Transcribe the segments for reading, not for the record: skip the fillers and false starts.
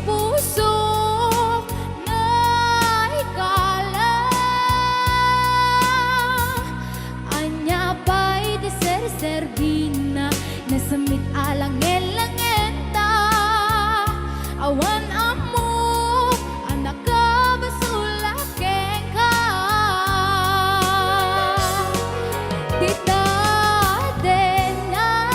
puso na hikala. Anya pa'y deser-servina na samit alang elangenta. Awan amo anak ka basula kengka. Tita denam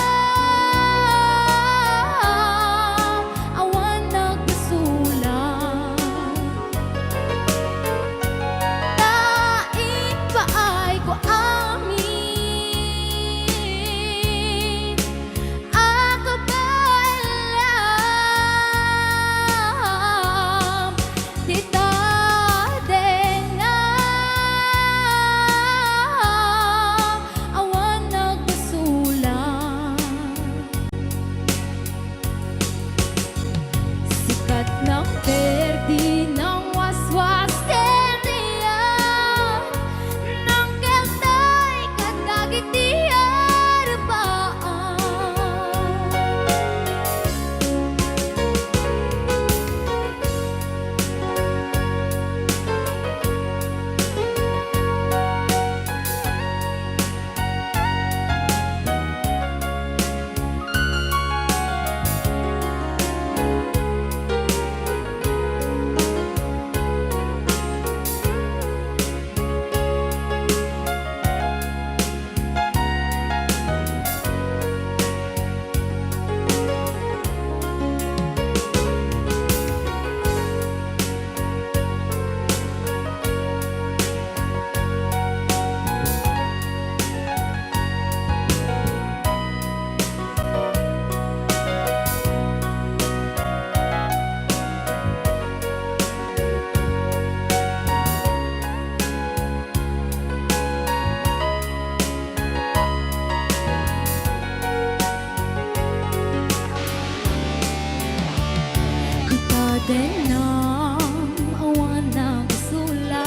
awan na gasula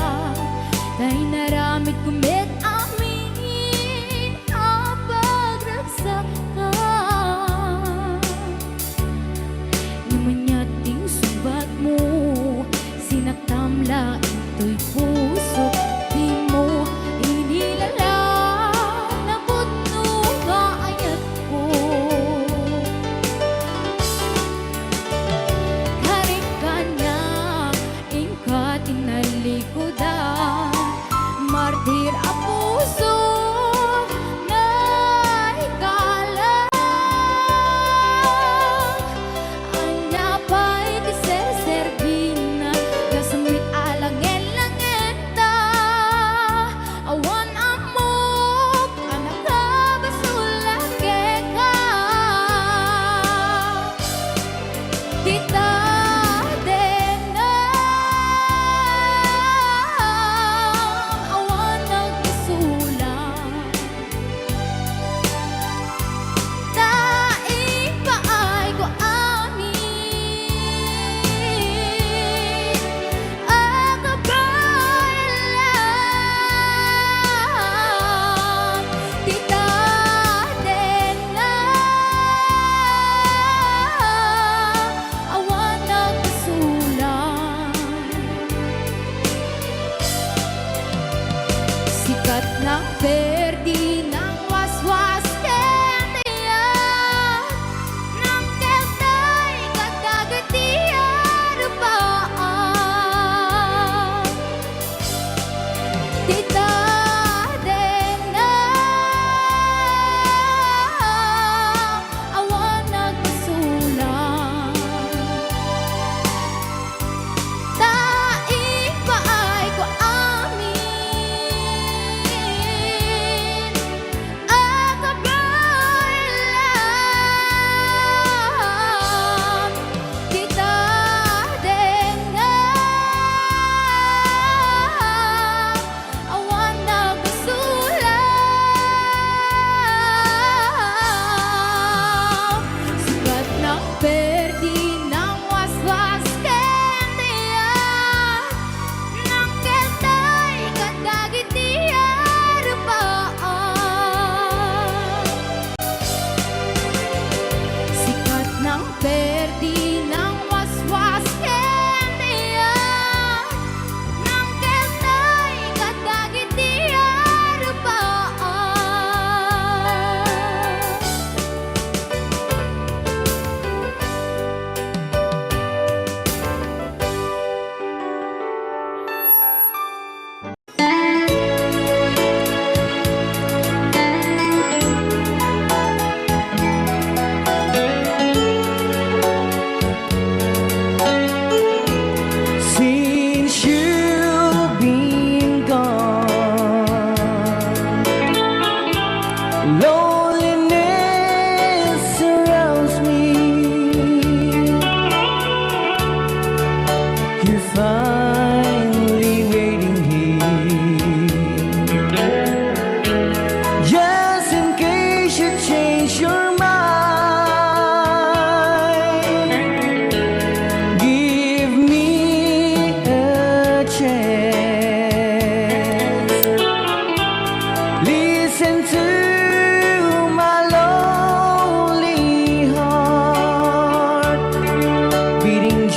kay naramid kumit amin ang pagragsakan. Imanyating subat mo sinaktamla ito'y puso di mo inilala na putno nga ayat ko. Kanya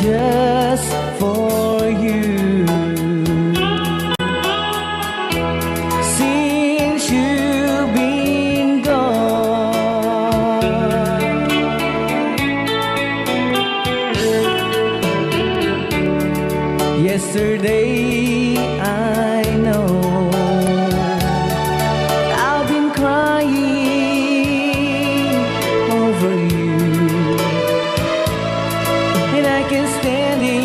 just for you. Since you've been gone, yesterday I know I've been crying over you, and I can't stand it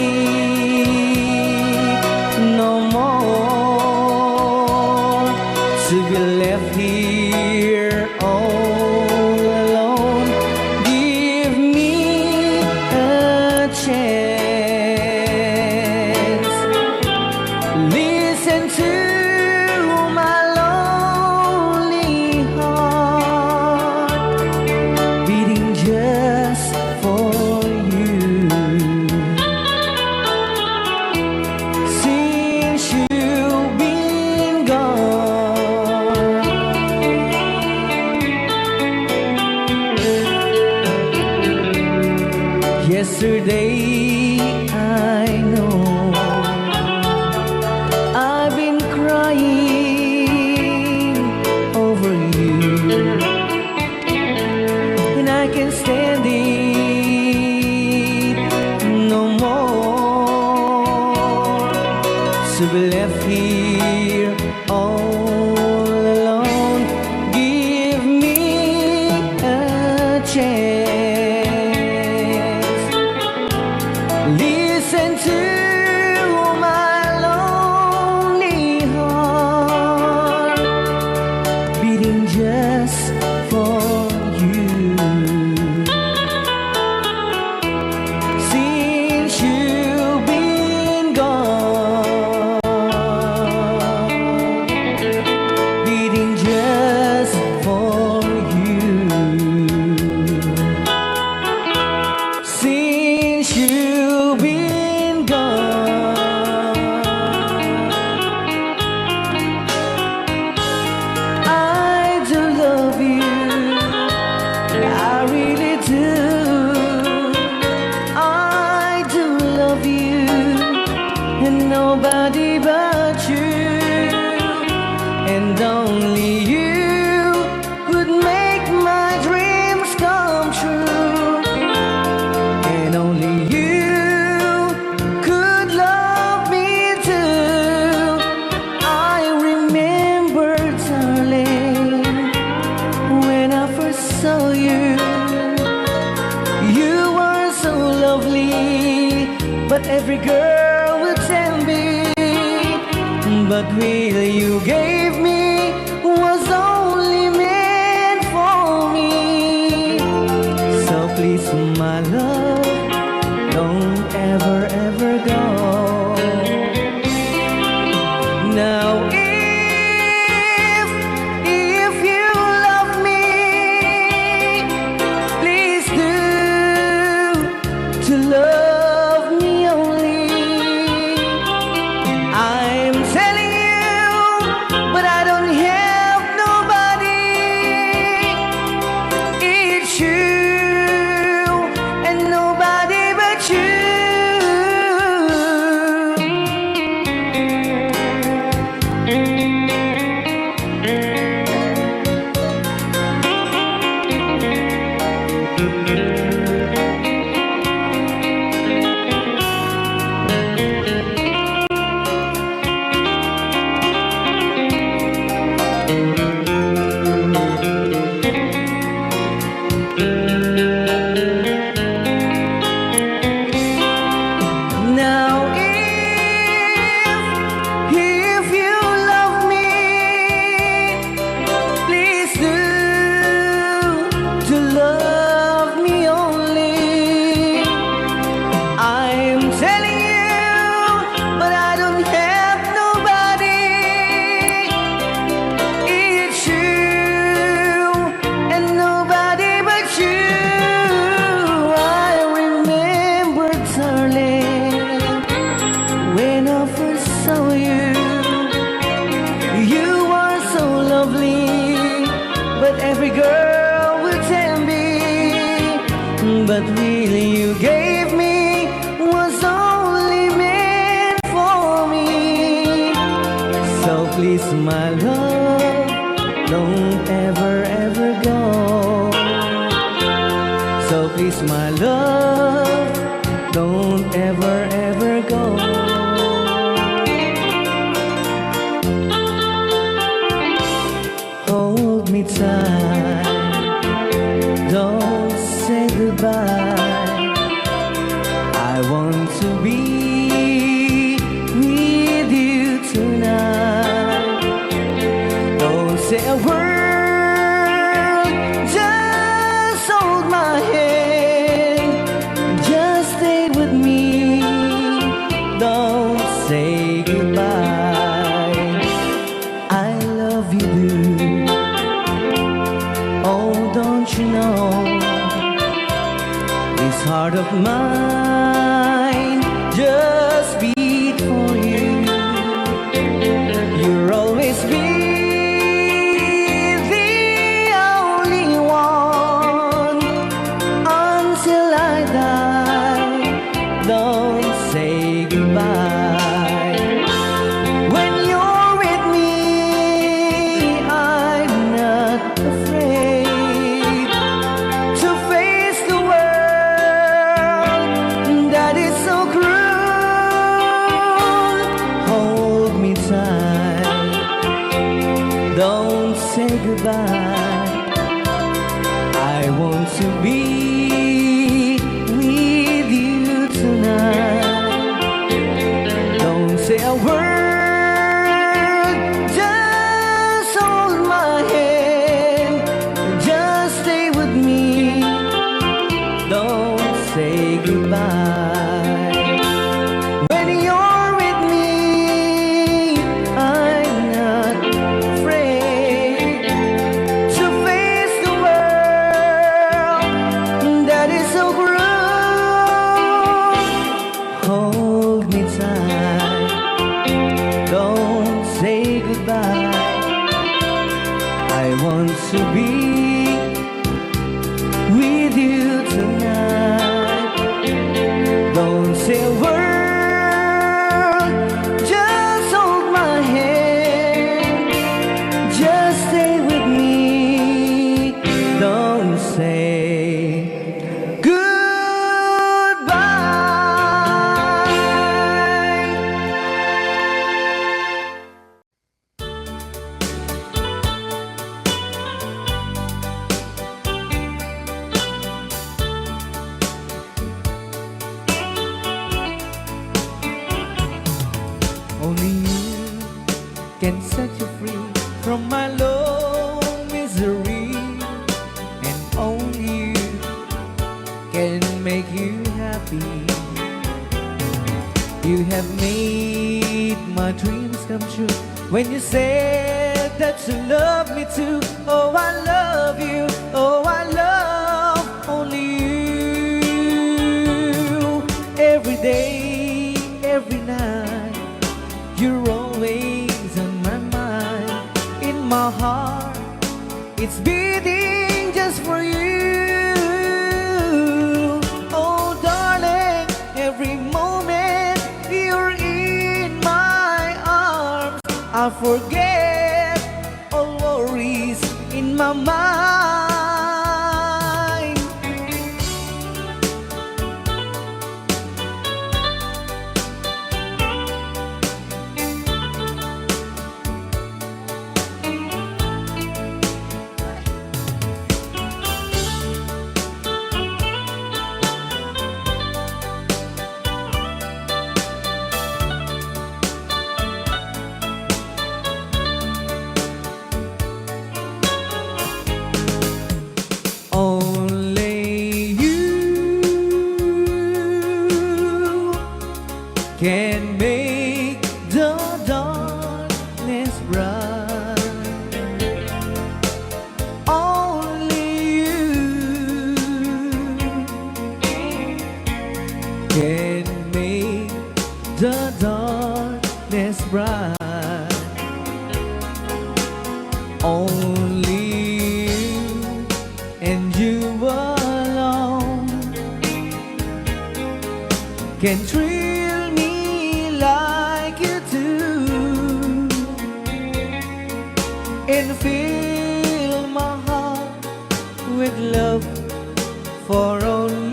no more to be left here all alone. Give me a chance. Listen to my lonely heart beating just for you. Since you've been gone, yesterday I know I've been crying over you, and I can't stand it no more to be left here all alone. Give me a chance. Listen to my lonely heart beating just for you. Since you've been gone, beating just for you. Since you've been gone, I do love you, I really do. I do love you, and nobody but you, and only you would make my dreams come true, and only you could love me too. I remember, darling, when I first saw you, you were so lovely, but every girl would tell me, but really you gave me was only meant for me. So please, my love, don't ever, ever go. Now if you love me, please do to love me only. I'm telling you, but I don't have nobody. It's you and nobody but you. Now if you love me, please do to love me only. I'm telling you, but I don't have nobody. It's you and nobody but you. I remember, darling, when I first saw you, you were so lovely, but every girl would tell me, but really you gave me was Please, my love, don't ever, ever go. Hold me tight, don't say goodbye. I want to be with you tonight. Don't say a word, just hold my hand. Just stay with me, don't say goodbye. I love you, boo. Oh, don't you know, this heart of mine just beat for you. You'll always be the only one until I die. Don't say goodbye. When you're with me, I'm not afraid to face the world that is so cruel. Hold me tight, don't say goodbye. I want to be with you tonight. Don't say a word, just hold my hand. Just stay with me, don't say goodbye. When you're with me, I'm not afraid to face the world that is so cruel. Hold me tight, don't say goodbye. I want to be with you tonight. Don't say a word, just hold my hand. Just stay with me, don't say goodbye. Only you can set you free from my low misery, and only you can make you happy. You have made my dreams come true when you said that you love me too. Oh, I love you, oh, I love only you. Every day, every night, you're always on my mind. In my heart, it's beating just for you. Oh, darling, every moment you're in my arms, I forget all worries in my mind. Only you can make the darkness bright. Only you can make the darkness bright. Only you and you alone can thrill me like you do, and fill my heart with love for only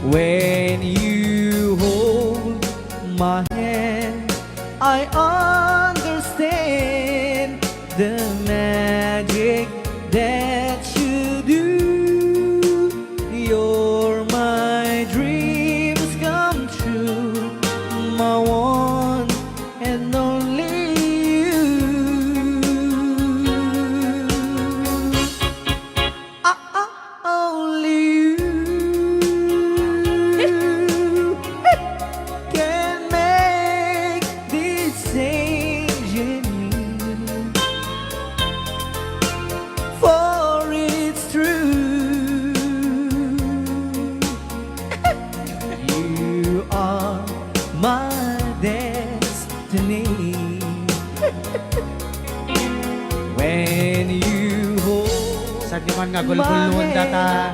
When you hold my hand, I understand the magic that you do. You're my dreams come true, my one and only you. Only you can make this change in me, for it's true. You are my destiny. When you hold Sa di man nga gulgulon data.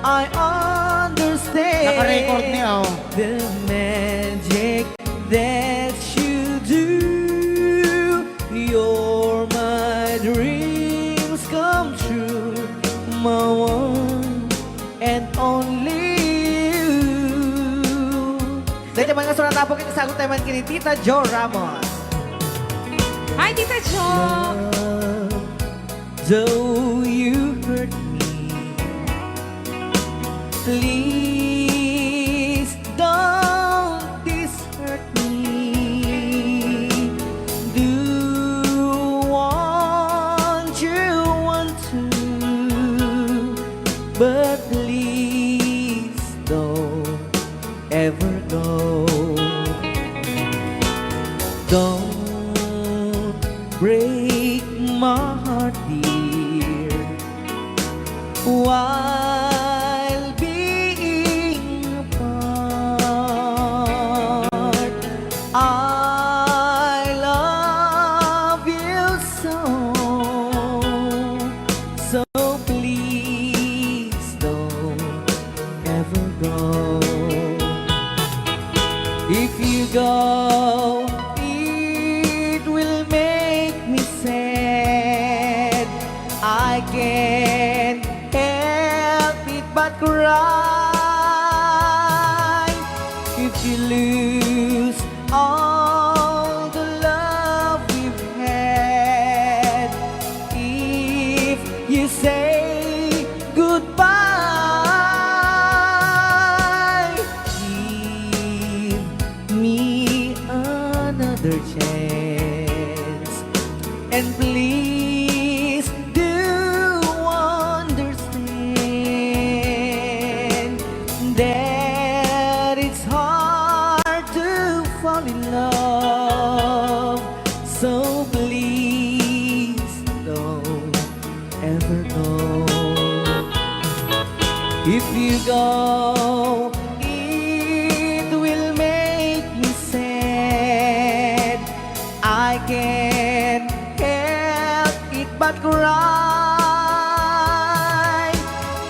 I understand Naka-record niya oh. the magic that you do. You're my dreams come true, my one and only you. Dahil mga surat po kita sagot tayo man kini Tita Jo Ramos. Hi, Tita Jo! Though you hurt me, please don't dishurt me. Do want to, but please don't ever go. Don't break my heart, dear, while being apart. I love you so, so please don't ever go. If you go, it will make me sad. I can't help it but cry. If you lose all the love we've had, if you say goodbye, give me another chance, and please do understand that it's hard to fall in love. So please don't ever go. If you go, it will make me sad. I can't help it but cry.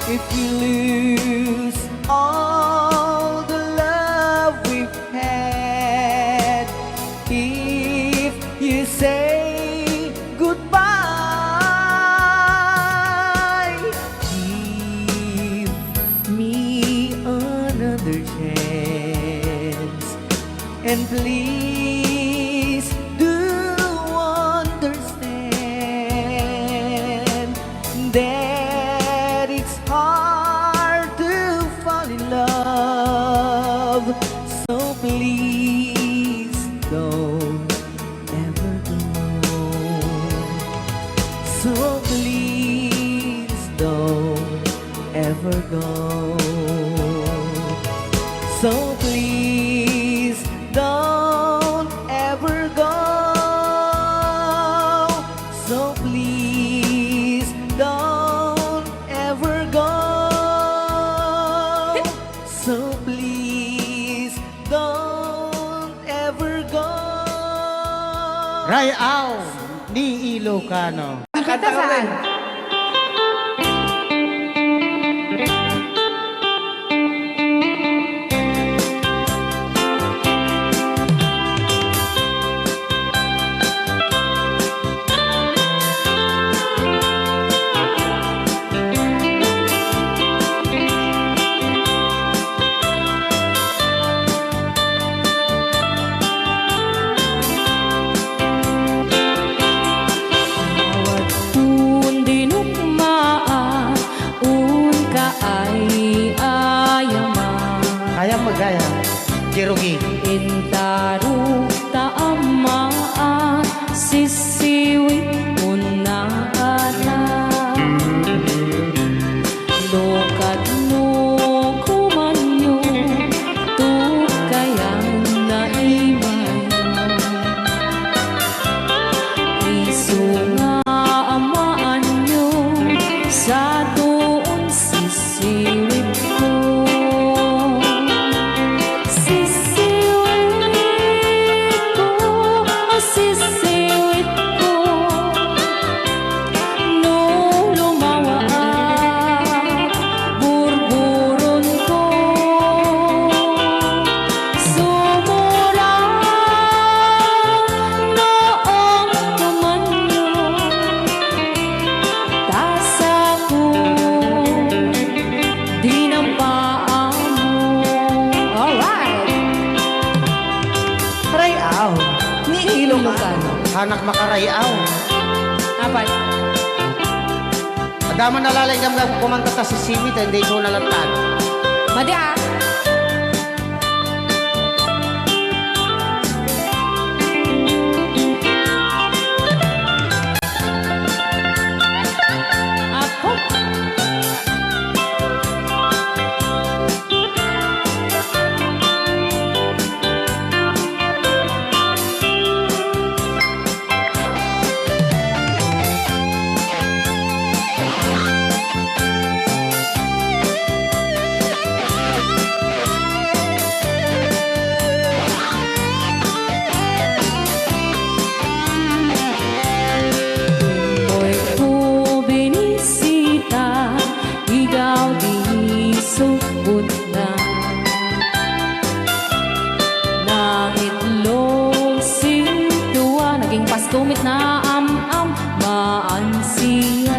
If you lose all the love we've had, if you say goodbye, give me another chance, and please do understand that it's hard to fall in love. So please don't ever go. So please don't ever go. So please don't ever go. So please don't ever go. So please don't ever go. Rayaw ni Ilocano. Kita saan? magaya. Jerugi. Intaru taamaan sisiwit mo na ata. Lokat mo kumanyo tukayang naimayo. Isu nga amaan nyo sa doon sisiwit ko. Anak makarayaw. Apat. Adaman nalalay kang kumanta ta si Simit, hindi ko nalatan. Madi ah. Apo. Tumit na am-am maansiya.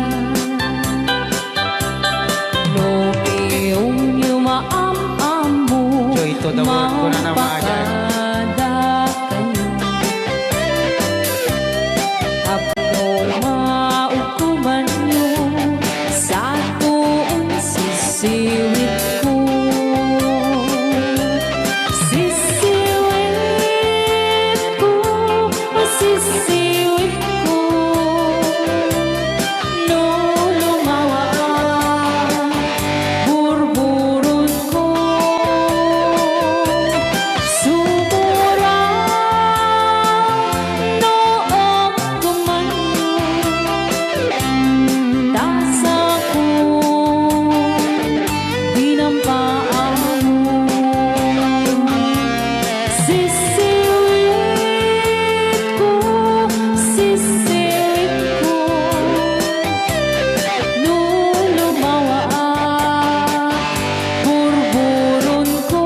Lopeong yung maam-am mo Joy to the world ko na naman. mapakada kayo. Apno maukuman nyo sa tuon sisiwit ko. Sisiwit ko, sisiwit ko. No lumawa burburot ko. Sumura noong kumanyo. Tasa ko dinampaan mo. Sisiwit ko, sisiwit ko. No lumawa burburon ko.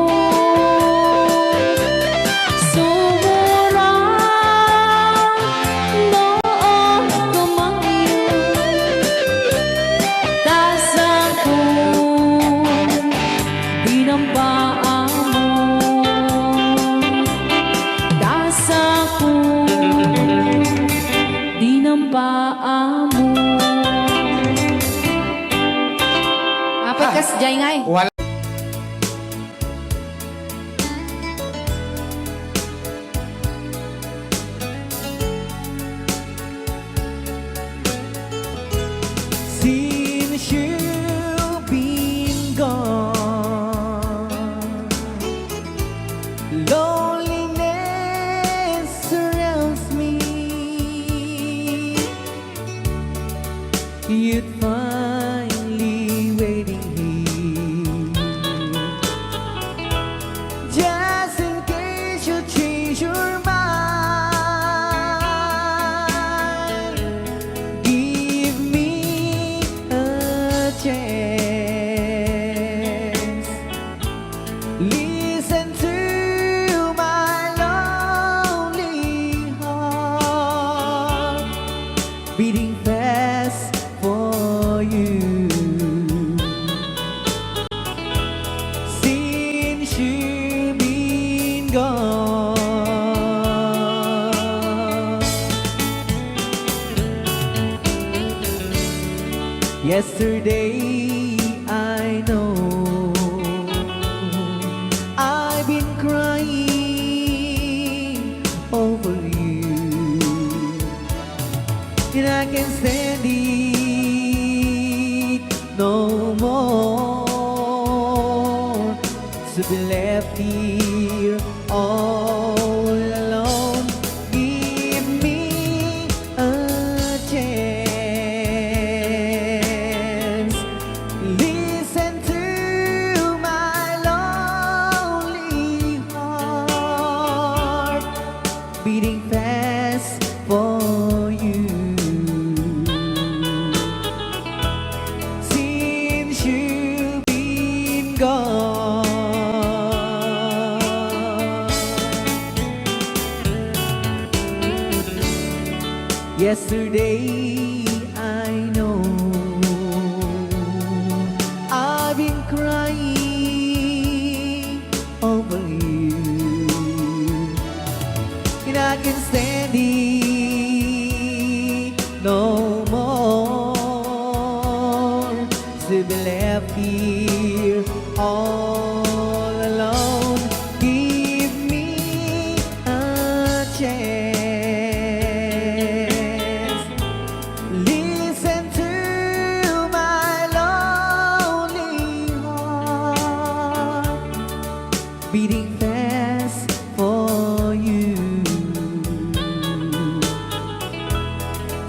Sumura noong kumanyo. Tasa ko dinampaan mo. Tasa ko dinampaan mo. Apat kas jay ngay. Wala. Since you've been gone, loneliness surrounds me. You'd finally waiting here, just in case you change your mind. Give me a chance. Listen to my lonely heart beating fast for you. Since you've been gone, yesterday I know I to be left here all alone. Give me a chance. Listen to my lonely heart beating fast for you. Since you've been gone, yesterday I know I've been crying over you, and I can stand it no more to be left here all alone. Give me a chance. Listen to my lonely heart beating fast for you.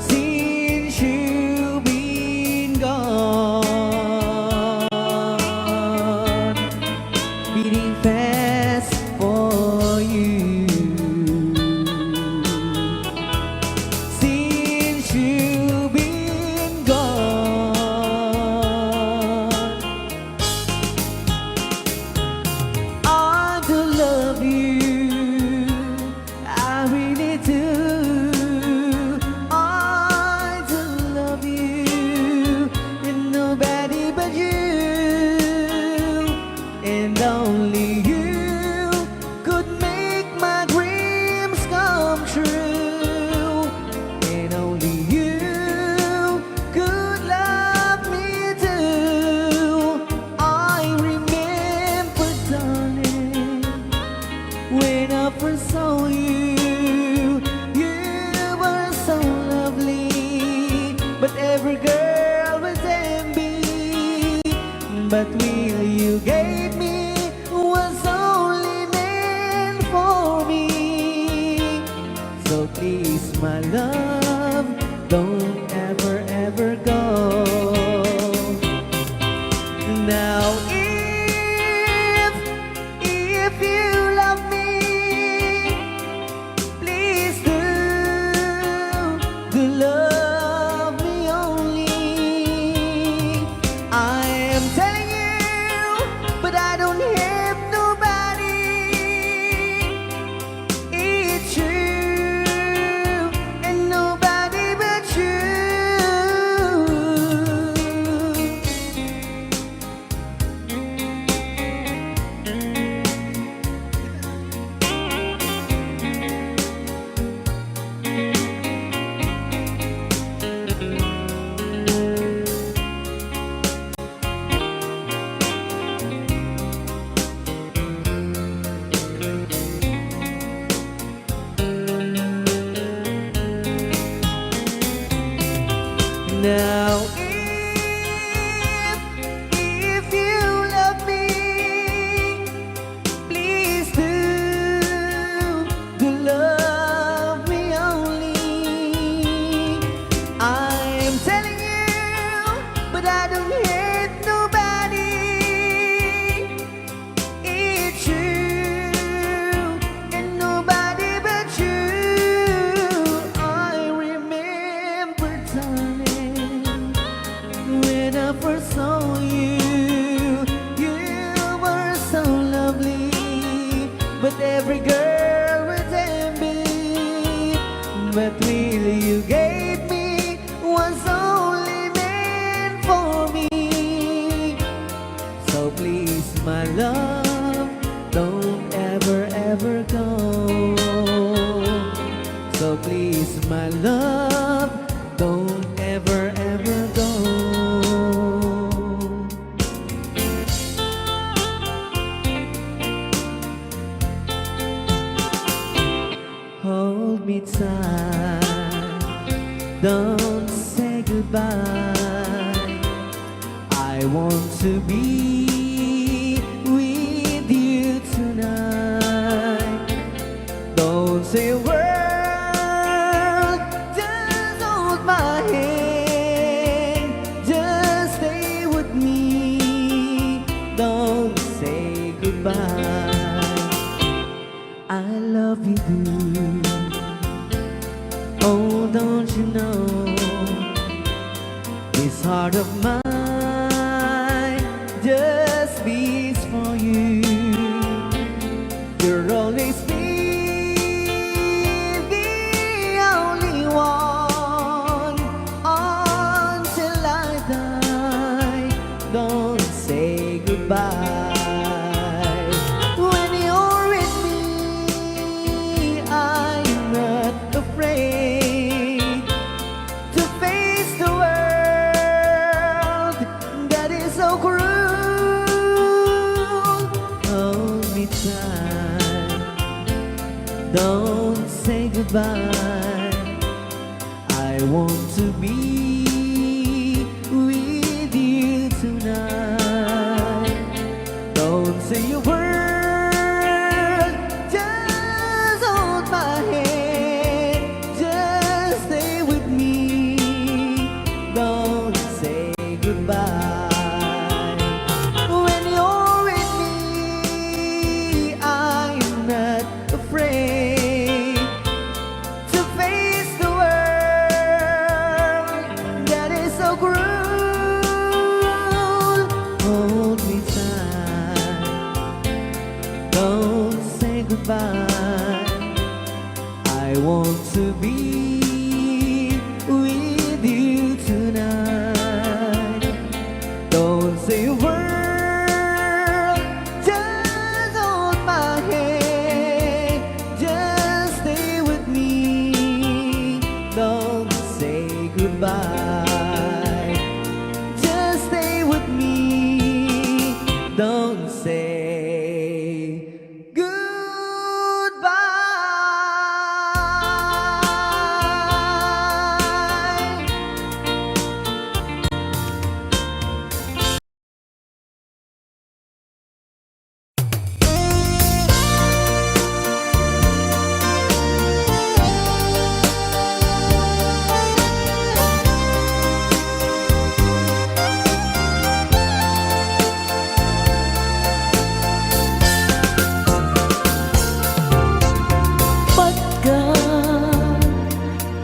Since you've been gone, beating fast for you. Since you've been gone, I do love you, I really do. I do love you, and nobody but you, and only you could make my dreams come true, and only you could love me too. I remember, darling, when I first saw you, you were so lovely, but every girl was envy. But will you gave me was only meant for me. So please, my love, don't ever, ever go. Now if you love me, please do love me only. I am telling you, but I don't have nobody. It's you and nobody but you. Now if you love me, please do love me only. I'm telling you, but I don't hate nobody. It's you and nobody but you. I remember, darling, when I first saw you, you were so lovely, but every girl was envy. But really you gave me was only meant for me. So please, my love, don't ever, ever go. So please, my love, don't ever, ever go. Hold me tight, don't say goodbye. I want to be with you say a word, just hold my hand, just stay with me, don't say goodbye. I love you, dude. Oh, don't you know, this heart of mine just beats for you. You'll always be the only one until I die. Don't say goodbye. When you're with me, I'm not afraid to face the world that is so cruel. Hold me tight, don't say goodbye. I want to be with you tonight. Don't say a word, just hold my hand, just stay with me, don't say goodbye. When you're with me, I'm not afraid to face the world that is so cruel. Hold me tight, don't say goodbye. I want to be with you tonight. Don't say a word, just hold my hand, just stay with me, don't say goodbye. Just stay with me, don't say goodbye.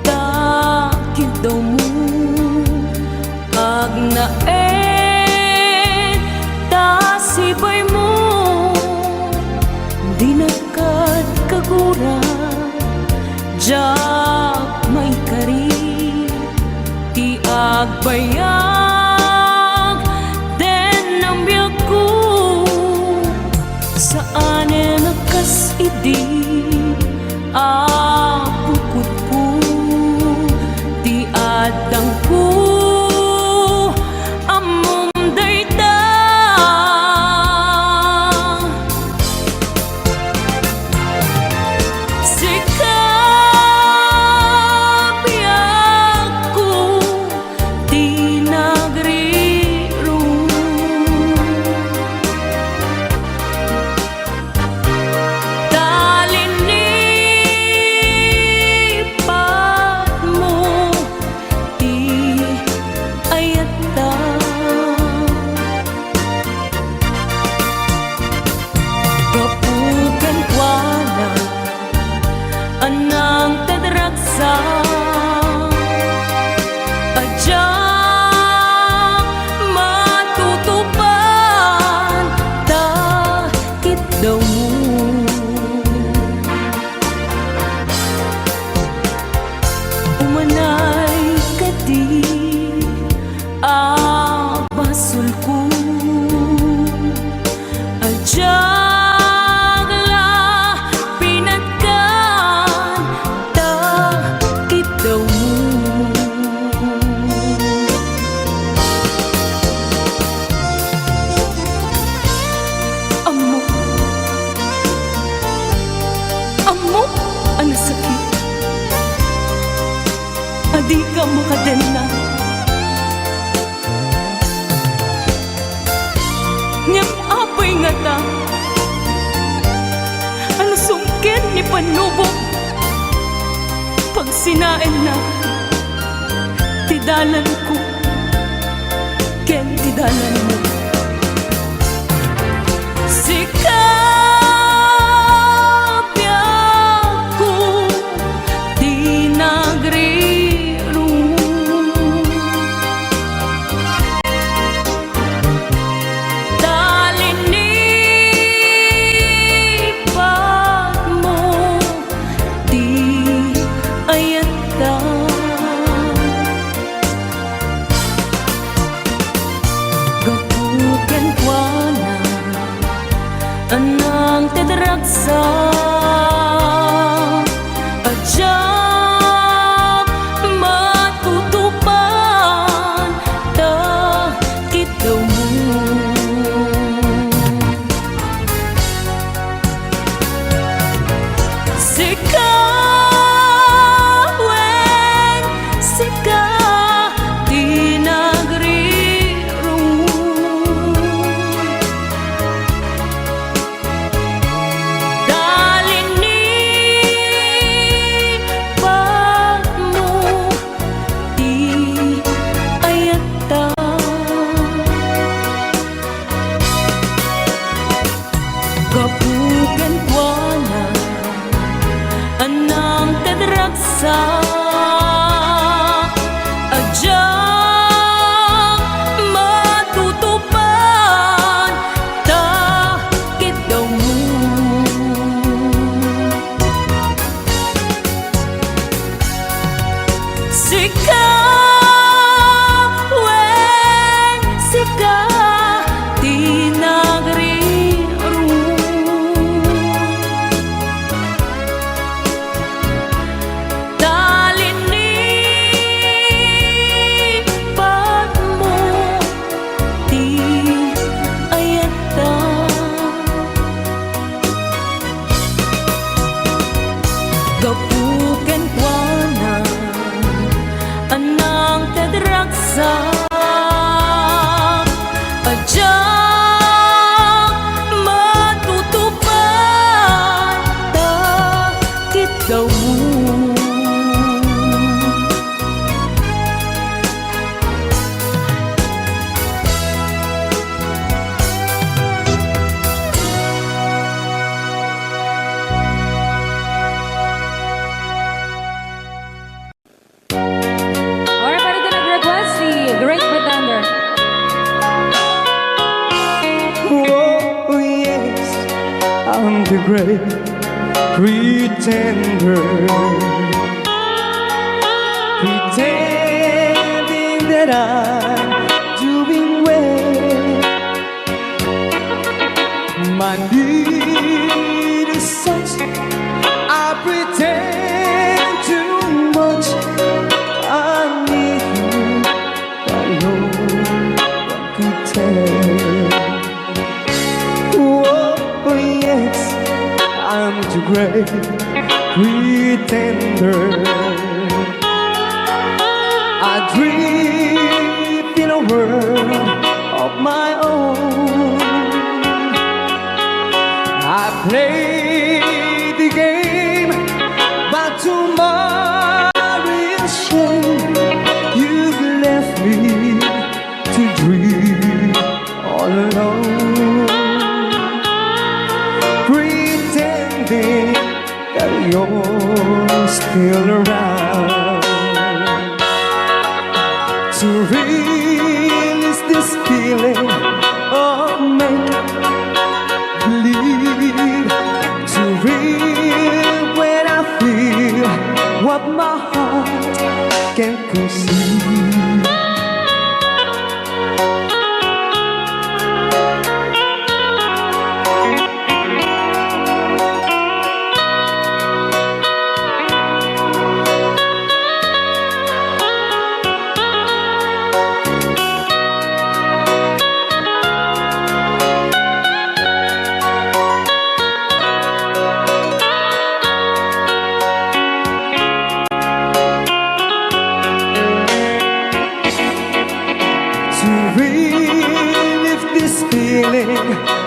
Pagkatakit daw mo agnaen tasibay mo di nakad kagura jak may kari ti agbayag den ang biyag ko saan nakas idi apukod ko ti adang ko amom dayta sikapiyag ko ti nagriro talinipat mo ti ayata kapukan kuana anang tadragsa adya matutupan takit daw mo umanay kadi abasul ko adyagla pinagkan takit daw mo amo amo ang sakit adi ka makadena ngem apay nga ta ano sungkin ni panubok sinain na tidalan ko ken tidalan mo. Sikapya ko di nagriro, talinipan mo di ayata. Gapuken kwa na anang tedragsa adya matutupan ta kitaw mo. Sikawen sika di nagriro, dalinipan mo di ayata. Kapuken kwa na anang tedragsa adya matutupan ta kitaw mo. Sikawen sika di nagriro, talinipan mo di ayata. Gapuken kwa na anang tedragsa adya matutupan ta kitaw mo. Alright, pwede ka nag-request si Great Pretender. Oh yes, I'm the great pretender, pretending that I'm doing well. My need is such, I pretend too much. I need you, but no one could tell. Oh yes, I'm the great pretender. I dream in a world of my own. I play the game, but tomorrow is shame. You've left me to dream all alone, pretending that you're still around. To release this feeling of make-believe, to real when I feel what my heart can't conceive.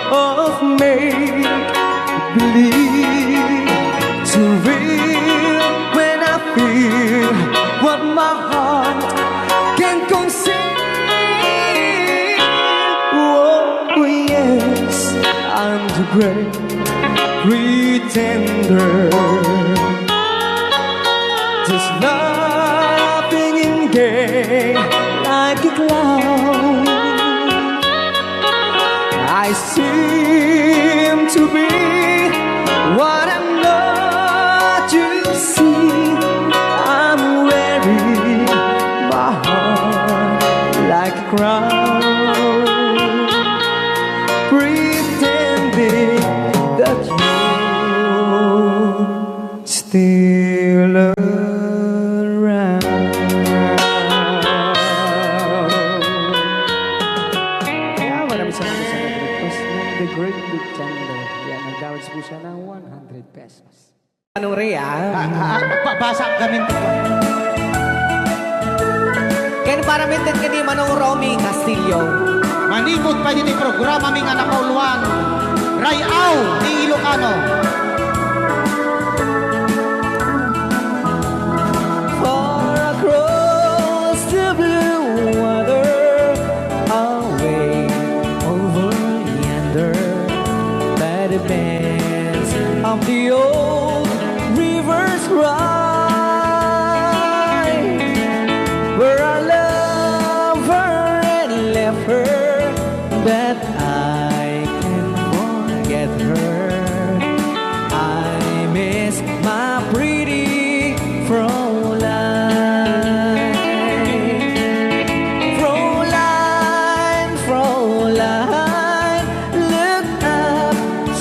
Of make-believe, too real when I feel pretender, just laughing in gay like a clown. I seem to be what I'm not, you see. I'm wearing my heart like a crown, pretending that you're still around. Kaya maraming salamat sa nag-request ng The Great Big Thunder. Yan, nag-downloads po siya ng 100 pesos. Anong Rhea? Basa kami. Ken para mintin ka ni Manong Romy Castillo. Manimot pa din yung programa mga napauluan. Rayaw ni Ilocano. Far across the blue water, away over yonder, by the banks of the old rivers ride, where I love her and left her, that I can forget her. I miss my pretty Fräulein. Fräulein, Fräulein, look up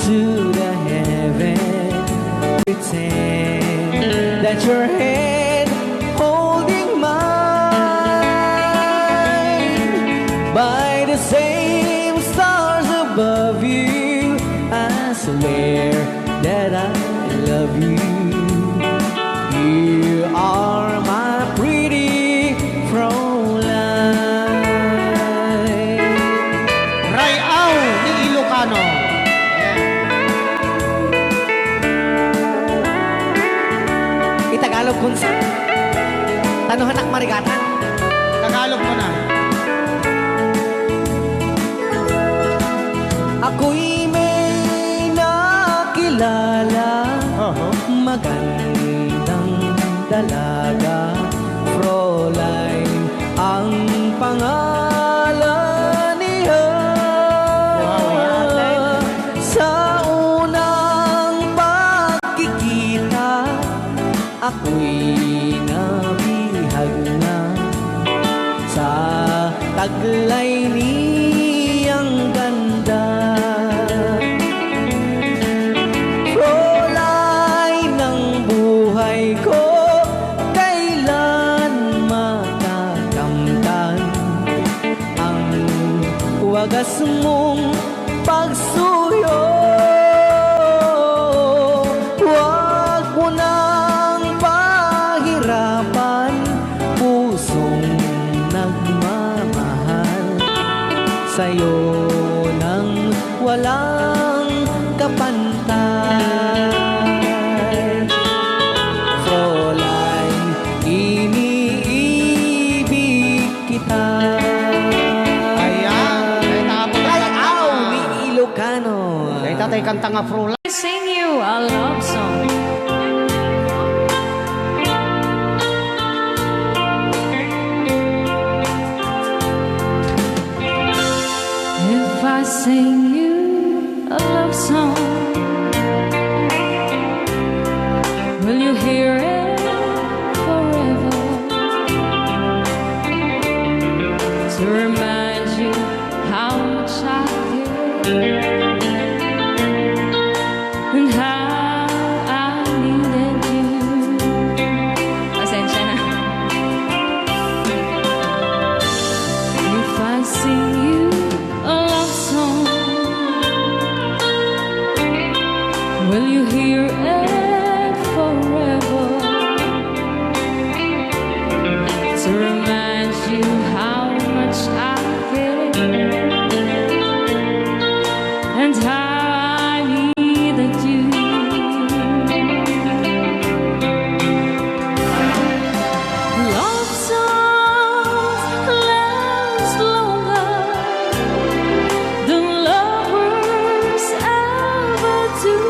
to the heaven, pretend that your hand holding mine, by the same stars above you, I swear that I love you. You are my pretty Fräulein. Rayaw ni Ilocano. Itagalog kung sa tanuhanak marigatan. Tagalog mo na. Ako'y may nakilala, magandang dalaga, Fräulein ang pangalan niya. Sa unang pagkikita, ako'y nabihag na sa taglay niyang ganda. Fräulein ng buhay ko, kailan makakamtan ang wagas mong pagsuyo. Huwag mo nang pahirapan pusong nagmamahal sa'yo nang walang kapantay. Fräulein, iniibig kita. Ayan. Kaya tapos Rayaw ni Ilocano. Kaya tatay kanta nga Fräulein. Sing you a love song. If I sing you a love song, will you hear it forever? To remind you how much I care and how I needed you. Pasensya na. If I sing you a love song, will you hear it forever? To remind you how much I care and how I needed you. Love songs last longer than lovers ever do.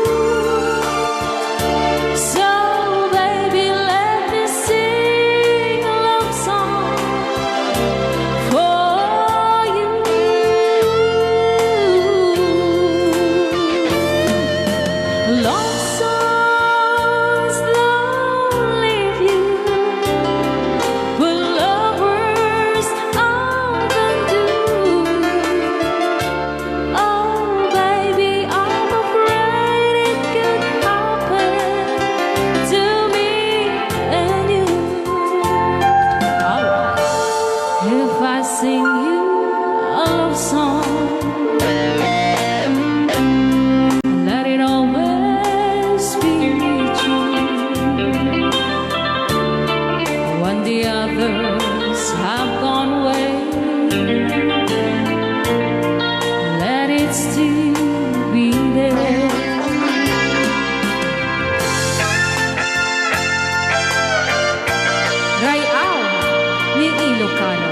Love songs don't leave you, but lovers often do. Oh, baby, I'm afraid it could happen to me and you. Alright. If I sing you a love song, let it always be true. When the others have gone away, let it still be there. Rayaw ni Ilocano.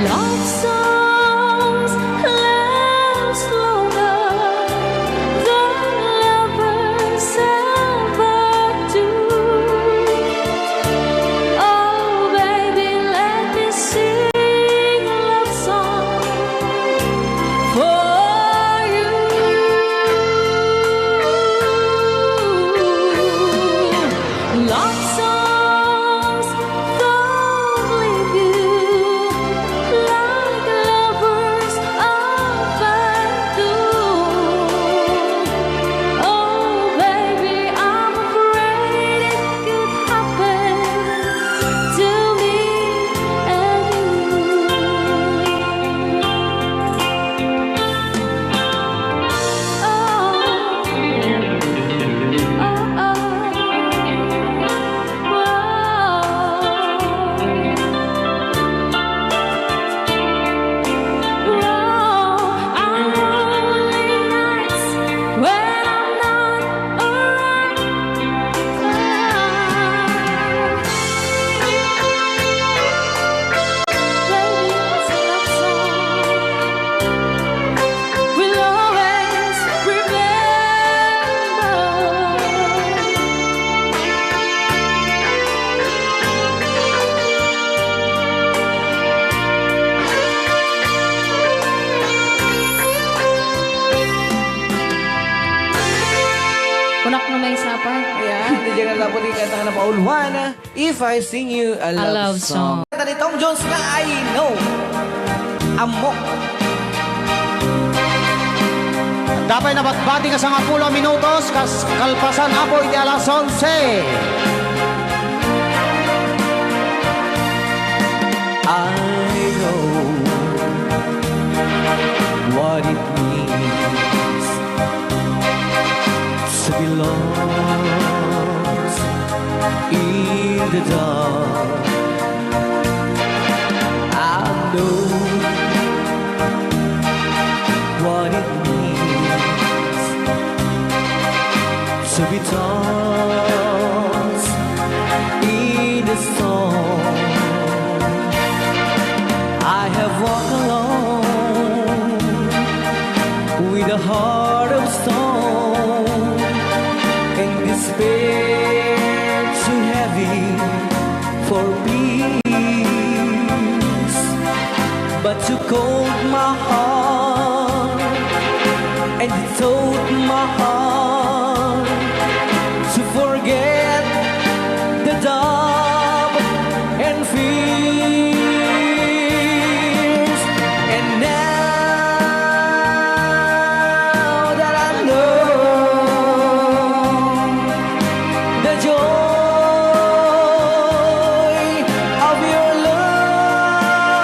Love songs last longer than lovers ever do. Oh, baby, let me sing a love song for you. Love songs don't leave you like lovers often do. Oh, baby, I'm afraid it could happen to me and I'm lonely nights when I'm not around. Baby, it's a love song we'll always remember. Kunak na may sapay. Ayan, di dyan na po din kanta na pauluan. If I sing you a love love song. song. Kanta ni Tom Jones na I know. Amok. Dapat nabatbati ka sa 10 minutos, kalpasan apoy di alas 11. I know what it means to be lost in the dark. I know what it means to be tossed in the storm. I have walked alone with a heart of stone and despair too heavy for peace, but you cold my heart and you told my heart to forget the doubt and fears. And now that I know the joy of your love,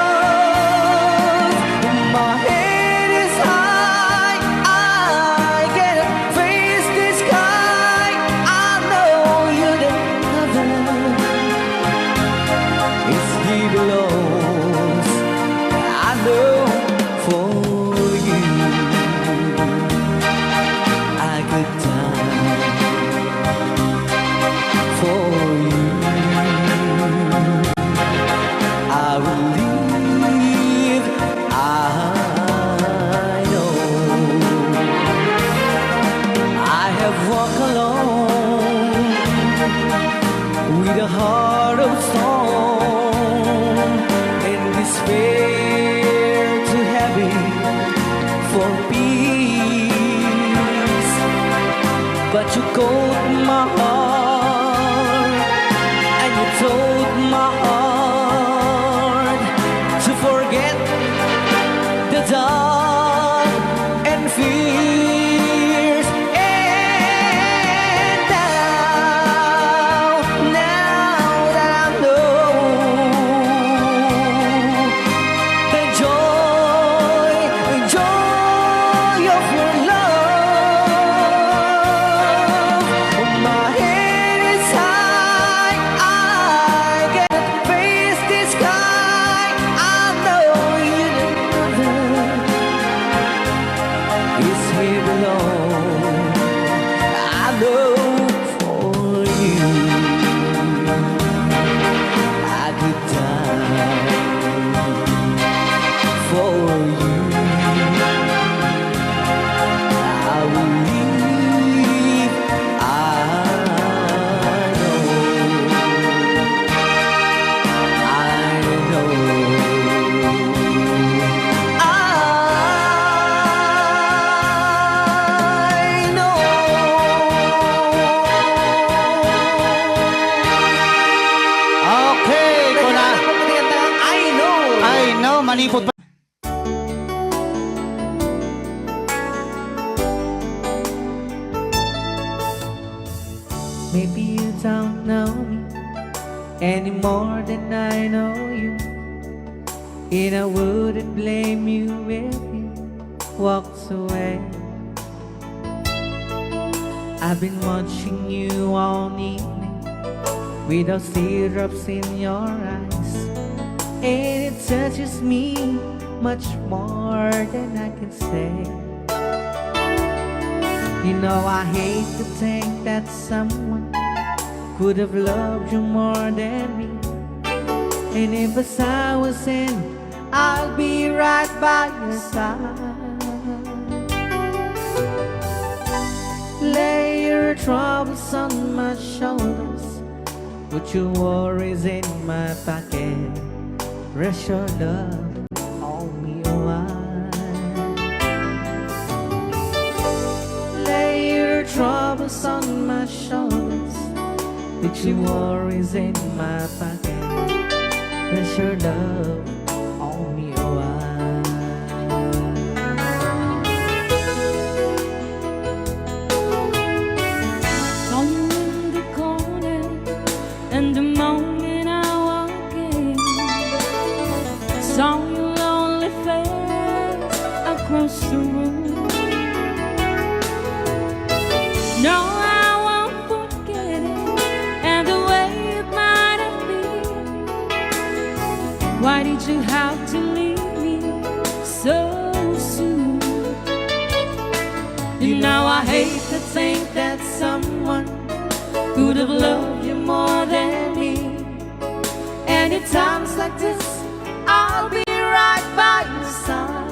my head is high, I can face the sky. I know you the heaven is deep below. for peace, but you called my heart and you told my heart to forget the dark and fears. And now that I know the joy of your love, my head is high, I can face the sky. I know you is here alone. I know for you I could die. For you I will leave. I know. Okay, ito na. I know, malipot pa. Maybe you don't know me any more than I know you, and I wouldn't blame you if you walked away. I've been watching you all evening with those teardrops in your eyes, and it touches me much more than I can say. You know I hate to think that someone could have loved you more than me, and if as I was in, I'll be right by your side. Lay your troubles on my shoulders, put your worries in my pocket, rest your love on me a while. Lay your troubles on my shoulders, put your worries in my pocket, rest your love on me a while. Saw you in the corner, and the moment I walked in, saw your lonely face across the room. No, I won't forget it, and the way it might have been. Why did you have to leave me so soon? You know I hate to think that someone could have loved you more than me, and at times like this I'll be right by your side.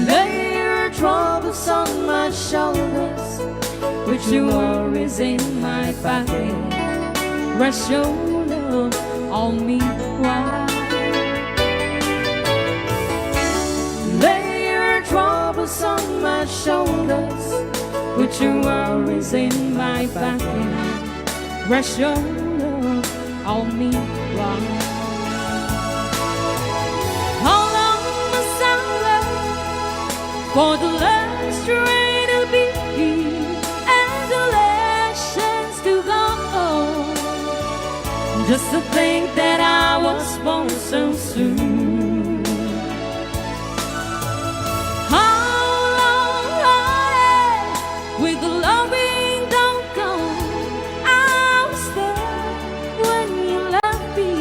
Lay your troubles on my shoulders, put your worries in my pocket, rest your love on me while. Lay your troubles on my shoulders, put your worries in my pocket, rest your love on me while. How long must I wait for the last train to be and the last chance to go home? Just to think that I was born so soon. How long, with the loving don't go, I was there when you left me,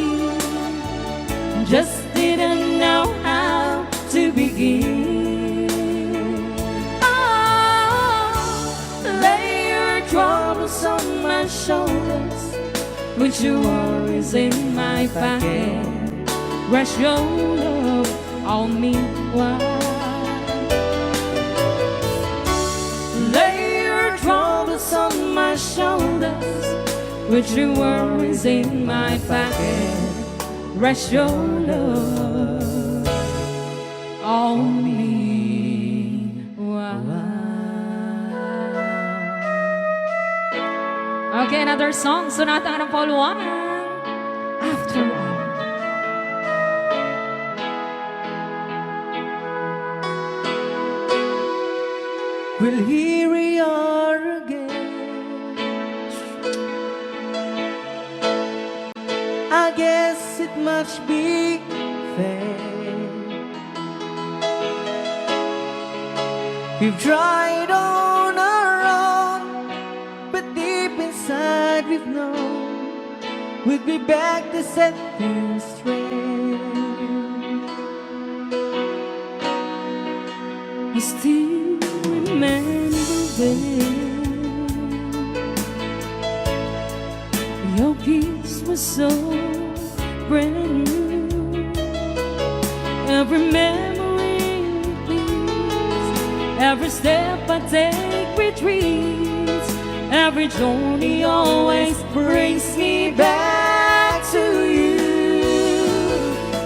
just didn't know how to begin. Oh, lay your troubles on my shoulders, put your worries in my pocket, rest your love on me while. Lay your troubles on my shoulders, put your worries in my pocket, rest your love only one. Okay, another song. Sonata ng Paul Juan. After all. Well, here we are again. I guess it must be fair. We've tried on our own, but deep inside we've known we'd be back to set things straight. I still remember when your kiss was so brand new. Every memory repeats, every step I take retreats, every journey always brings me back to you.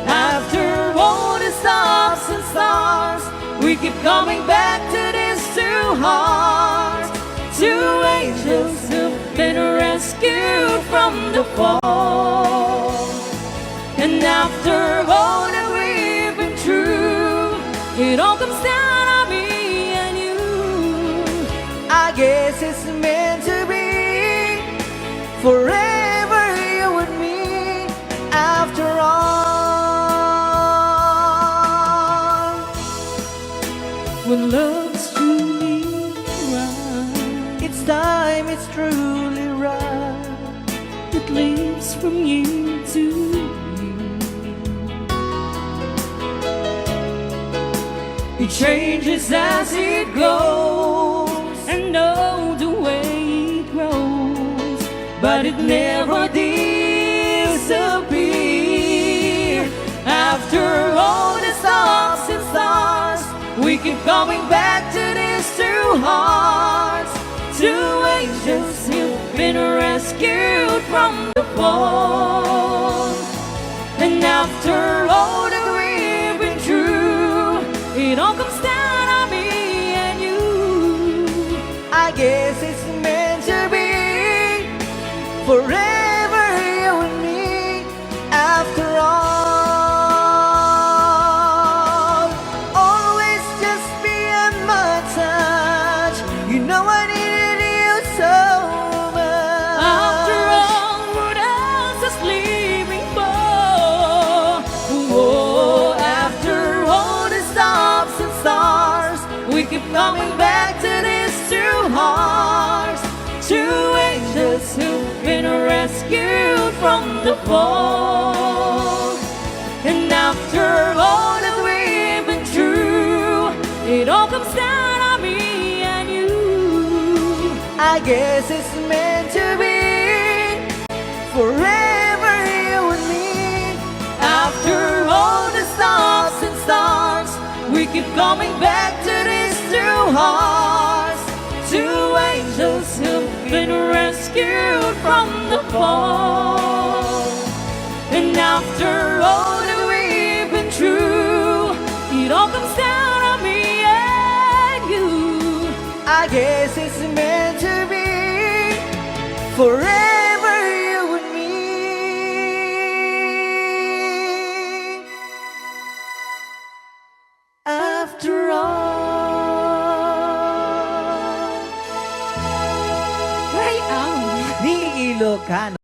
After all the stops and stars, we keep coming back to these two hearts, two angels who've been rescued from the fall. And after all that we've been through, it all comes down on me and you. I guess it's meant to be forever, you and me. After all, When love's truly right, it's time, it's truly right. it leaves from you to you. It changes as it goes, and know the way it grows, but it never disappears. After all the stops and stars, we keep coming back to these two hearts, two angels who've been rescued from the fall. And after all that we've been through, it all comes down on me and you. I guess it's meant to be forever, you and me. After all, always just beyond my touch. You know I needed you so much. After all, what else is leaving for? Oh, after all the stops and stars, we keep coming back to these two hearts, two angels who've been rescued from the fall. And after all that we've been through, it all comes down on me and you. I guess it's meant to be forever, you and me. After all the stops and stars, we keep coming back to these two hearts, two angels who've been rescued from the fall. And after all that we've been through, it all comes down on me and you. I guess it's meant to be forever, you and me. After all, Right out. ni Ilocano.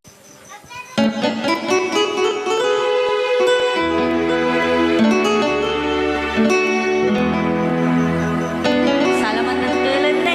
Salamat ng kailan na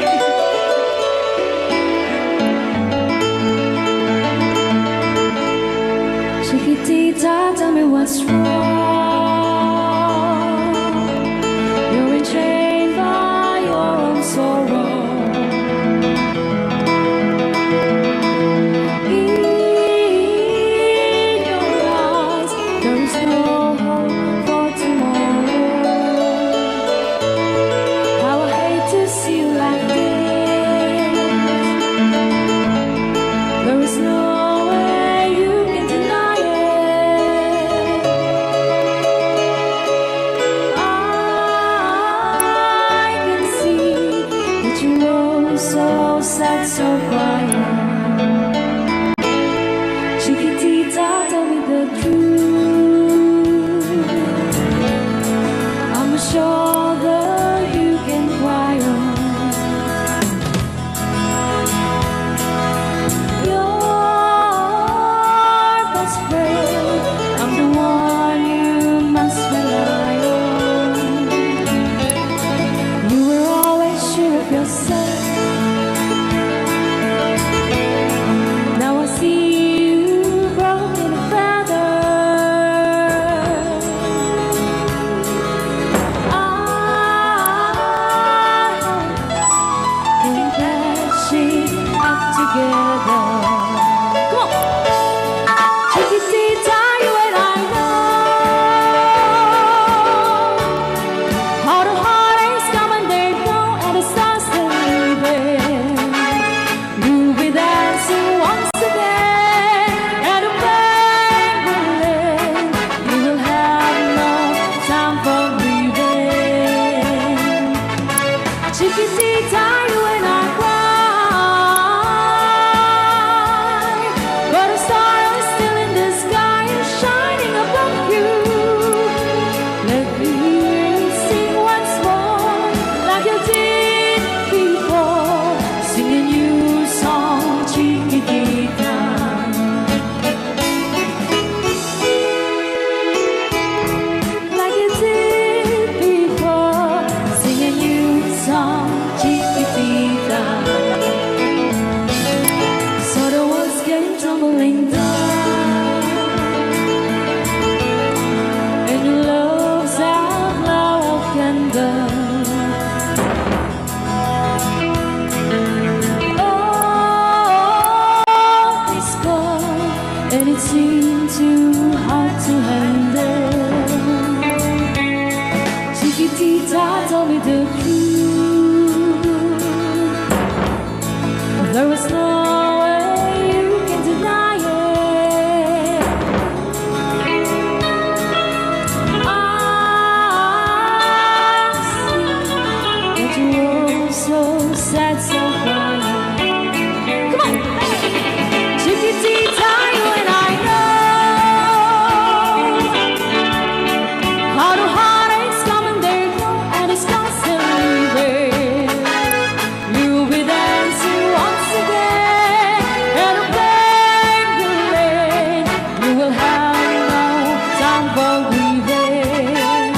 pag-ibig.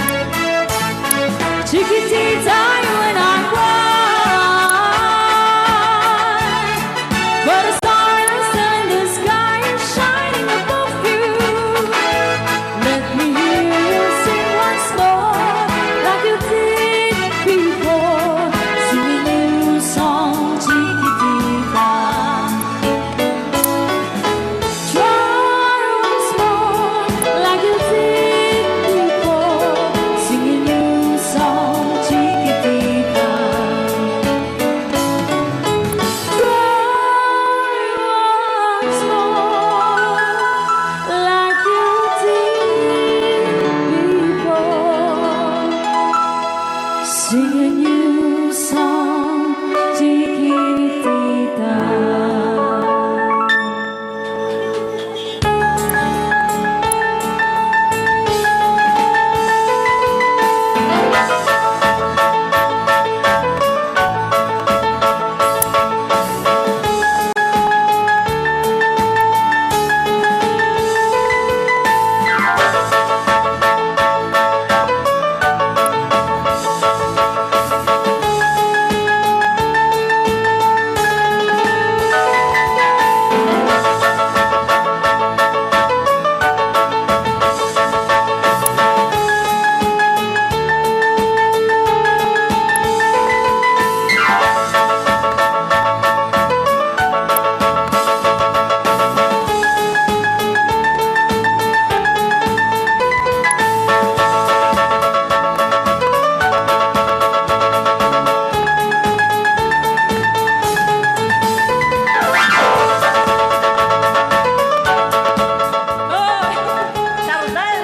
Chiquitita, you and I cry, but the stars in the sky are shining above you. Let me hear you sing once more, like you did before. Sing a new song, Chiquitita. Try once more, like you did before. Sing a new song, Chiquitita. Try once more, like you did before. Sing a new song, Chiquitita.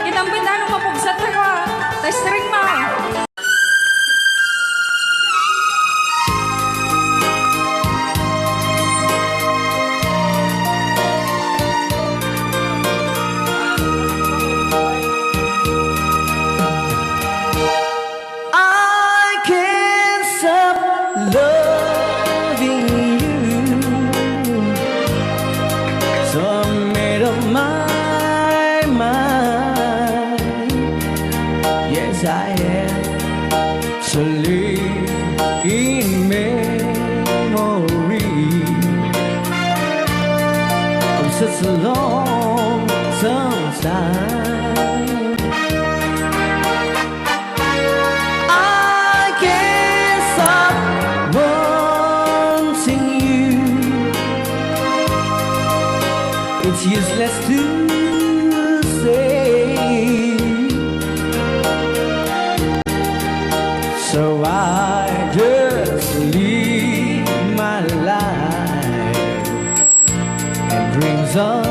Kitang pinano mapugsat ko ha. Testring ma. I can't stop loving you, so I made up my mind. Yes, I am to live in memory of such a long time. I can't stop wanting you. It's useless to say, so I just live my life and dreams of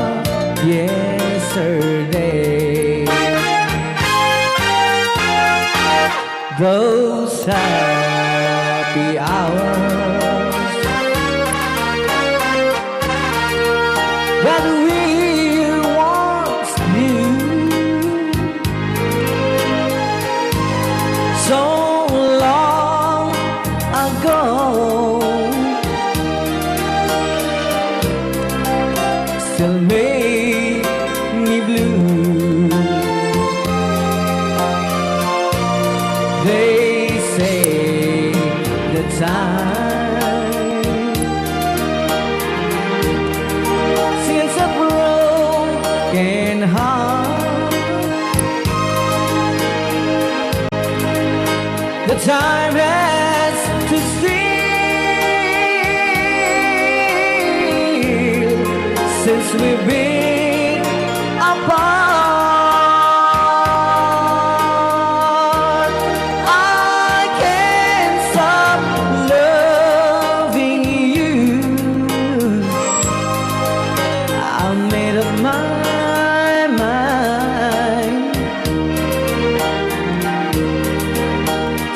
yesterday. Those happy hours that we once knew, so long ago, still make me blue. They say the time since a broken heart, the time has to steal since we've been apart.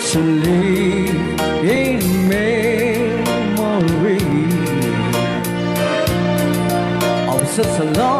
To live in memory of such a long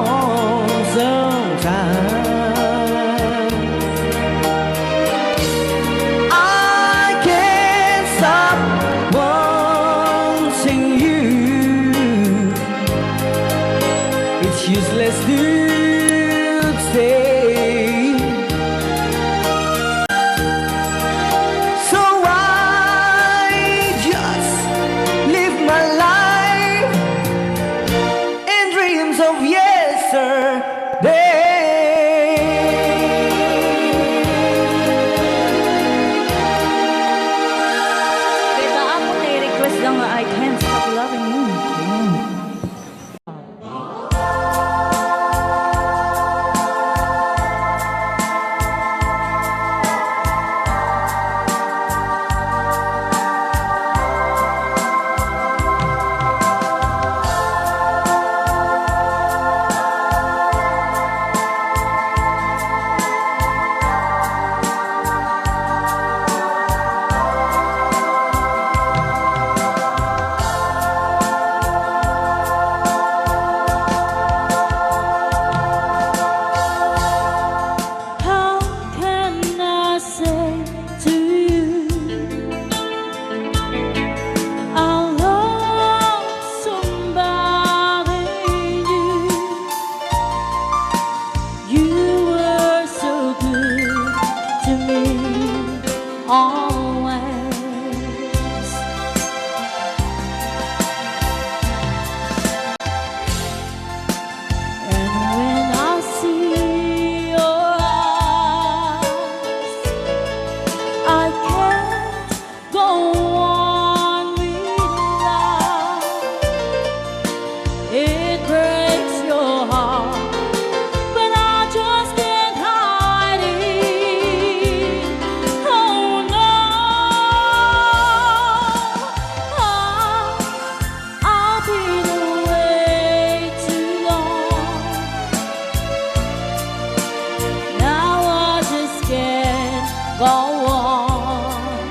go on.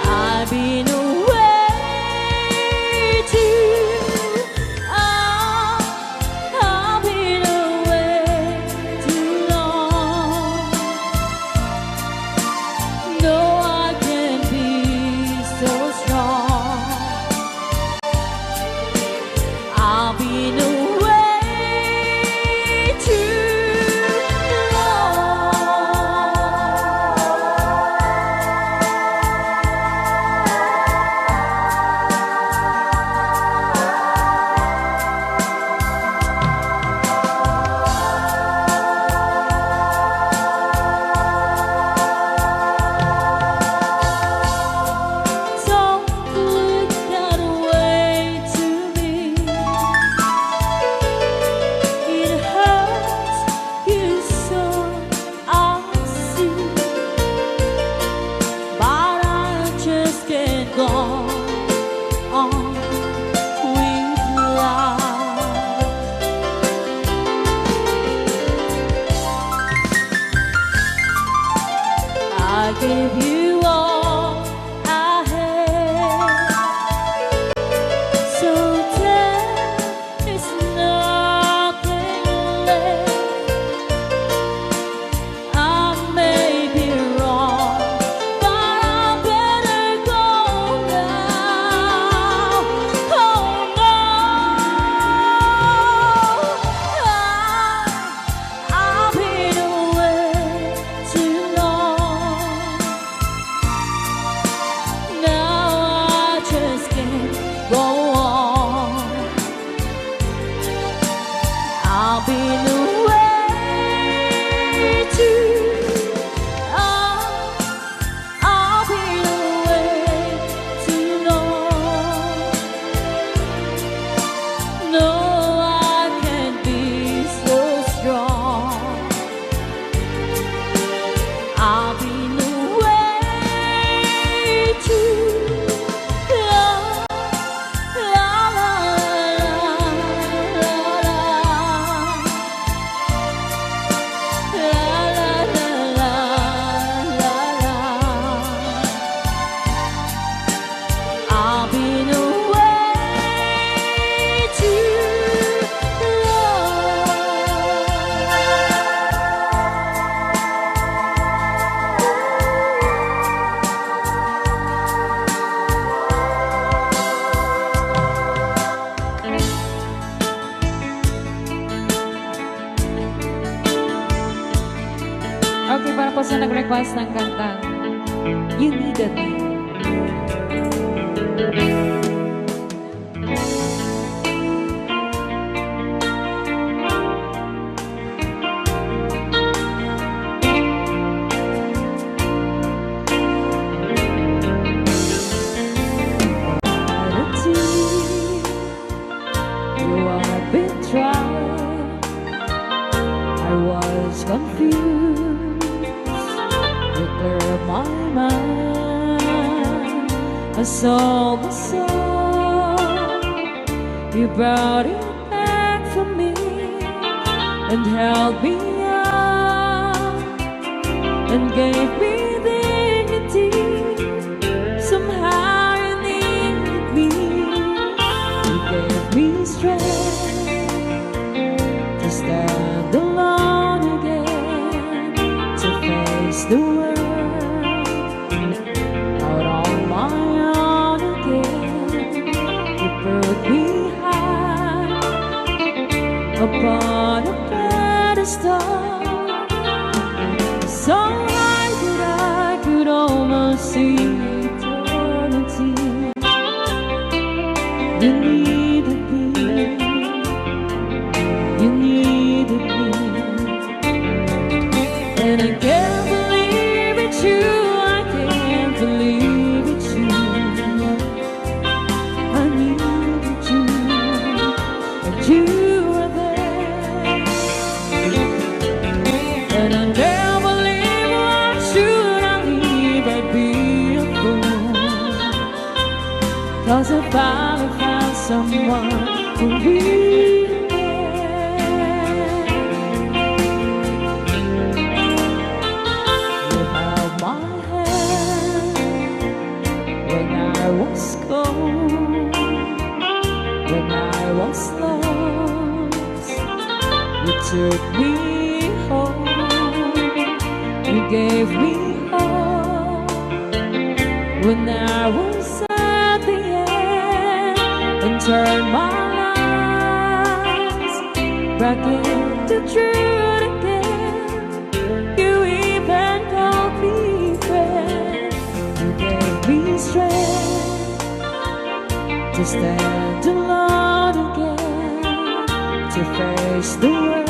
I've been away too. I've been away too long. No, I can't be so strong. I've been away too long. Don't look that way to me. It hurts you so, I see. But I just can't go on with life. I gave you all I had, so there is nothing left. I may be wrong, but I better go now. Oh no, I've been away too long. Now I just can't go on. I've been away too long. I've been away too long. No, I can't be so strong. I've been away too long. La la la la la. La la la la la la. I've been away too long. Okay, para po sa nag-request ng kantang You Needed Me. You have been trying. I was confused. You cleared my mind. I saw the sun. You brought it back for me and held me up and gave me dignity. Somehow you needed me. You gave me strength to stand alone again, to face the world out on my own again. You put me high upon a pedestal, so high that I could almost see eternity. You needed me. You needed me. And I can't believe it's you. I can't believe it's you. I needed you, and you were there. And I can't believe why should I leave? I'd be a fool. 'Cause I finally found someone who really cares. put me home. You gave me hope when I was at the end, and turned my lives back into truth again. You even called me friend. You gave me strength to stand alone again, to face the world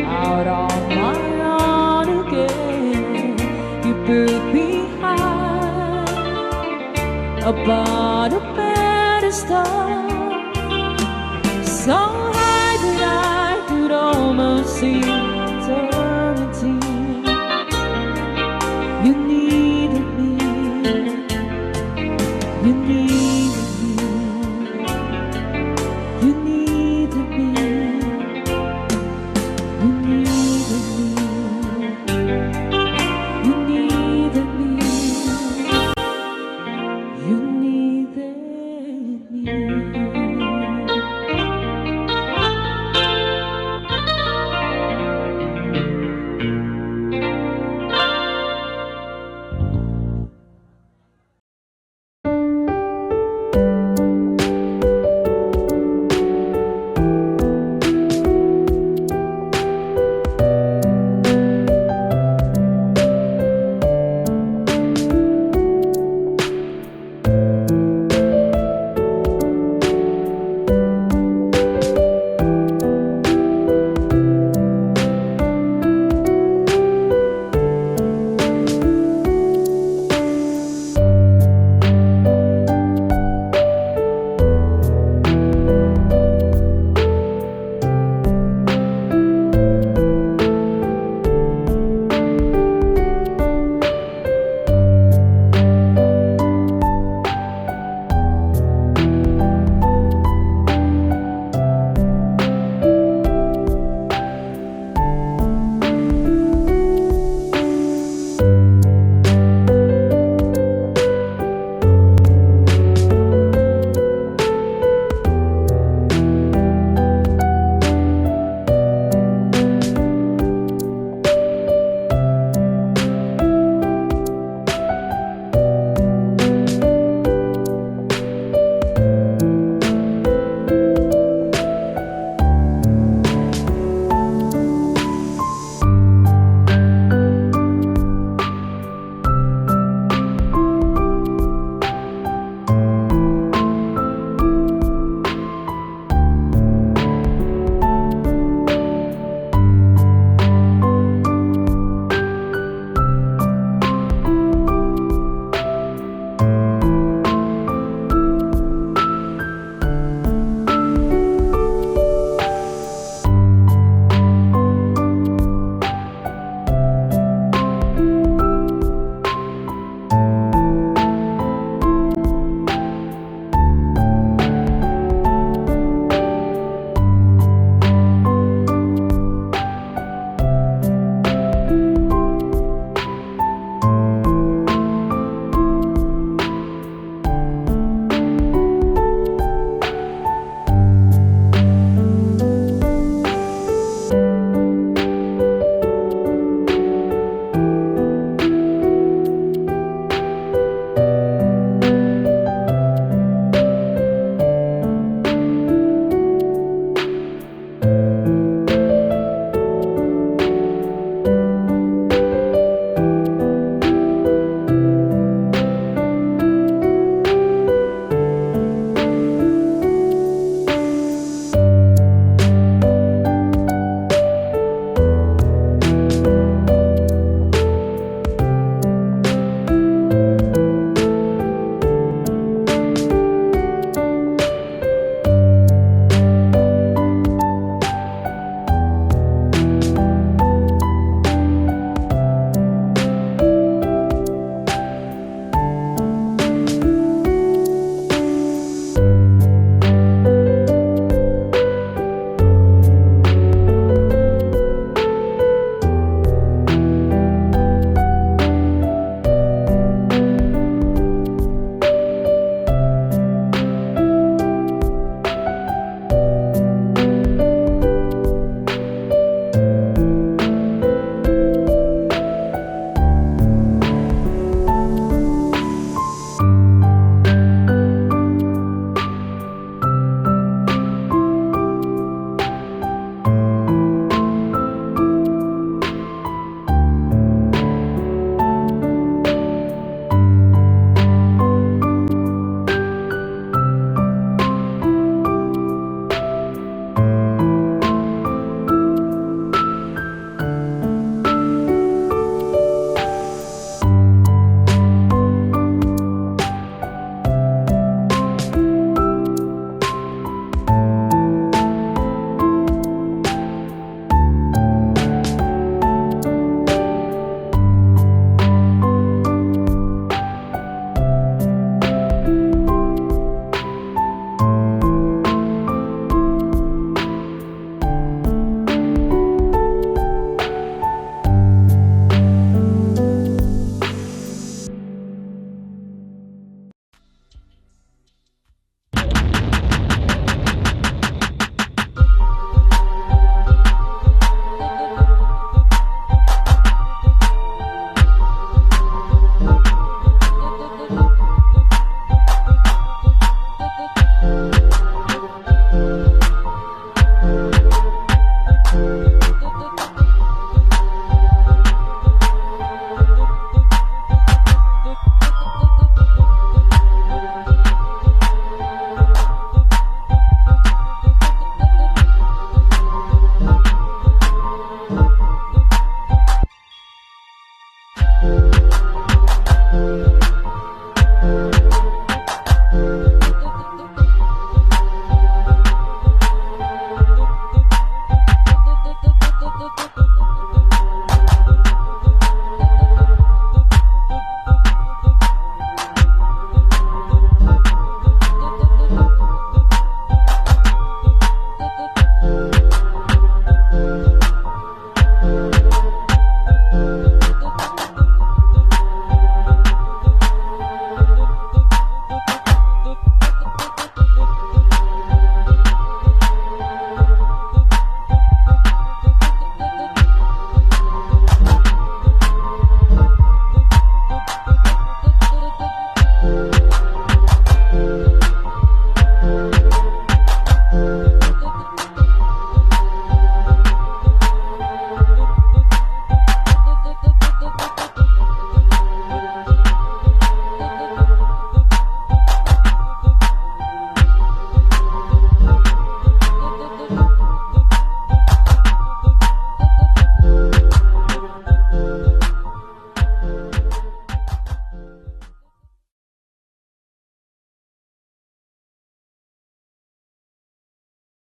out on my own again. You put me high upon a pedestal, so high that I could almost see